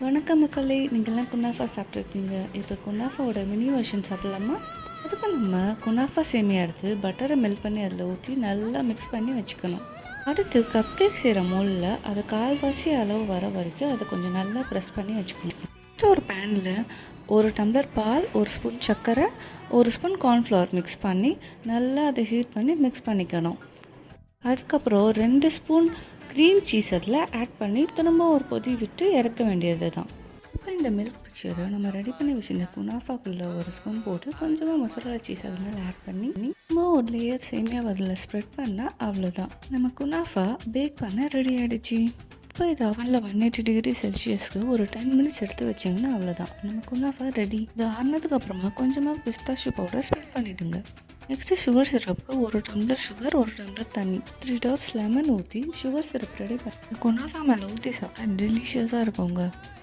வணக்கம் மக்களே, நீங்கள்லாம் குனாஃபா சாப்பிட்ருக்கீங்க. இப்போ குனாஃபாவோட மினி வெர்ஷன் சாப்பிட்லாமா? அதுக்கு நம்ம குனாஃபா சேமியா எடுத்து பட்டரை மெல்ட் பண்ணி அதில் ஊற்றி நல்லா மிக்ஸ் பண்ணி வச்சுக்கணும். அடுத்து கப் கேக் செய்கிற மோலில் அதை கால்வாசி அளவு வர வரைக்கும் அதை கொஞ்சம் நல்லா ப்ரெஸ் பண்ணி வச்சுக்கணும். அடுத்து ஒரு பேனில் 1 டம்ளர் பால், 1 ஸ்பூன் சர்க்கரை, 1 ஸ்பூன் கார்ன்ஃப்ளவர் மிக்ஸ் பண்ணி நல்லா அதை ஹீட் பண்ணி மிக்ஸ் பண்ணிக்கணும். அதுக்கப்புறம் 2 ஸ்பூன் க்ரீம் சீஸ் அதில் ஆட் பண்ணி திரும்ப ஒரு கொதி விட்டு இறக்க வேண்டியது தான். இப்போ இந்த மில்க் மிக்சரை நம்ம ரெடி பண்ணி வச்சுருந்த குனாஃபாக்குள்ளே 1 ஸ்பூன் போட்டு கொஞ்சமாக மசாலா சீஸ் அது மேலே ஆட் பண்ணி திரும்ப ஒரு லேயர் சேமியா அதில் ஸ்ப்ரெட் பண்ணால் அவ்வளோதான், நம்ம குனாஃபா பேக் பண்ண ரெடி ஆகிடுச்சு. இப்போ இது அவனில் 180°C ஒரு 10 மினிட்ஸ் எடுத்து வச்சிங்கன்னா அவ்வளோதான், நம்ம குனாஃபா ரெடி. இது ஆறினதுக்கப்புறமா கொஞ்சமாக பிஸ்தாஷியோ பவுடர் ஸ்ப்ரெட் பண்ணிவிடுங்க. நெக்ஸ்ட்டு சுகர் சிரப்புக்கு 1 டம்ளர் சுகர், 1 டம்ளர் தண்ணி, 3 ட்ராப்ஸ் லெமன் ஊற்றி சுகர் சிரப் ரெடி பண்ணி குனாஃபா மேலே ஊற்றி சாப்பிட்டா டெலிஷியஸாக இருக்குங்க.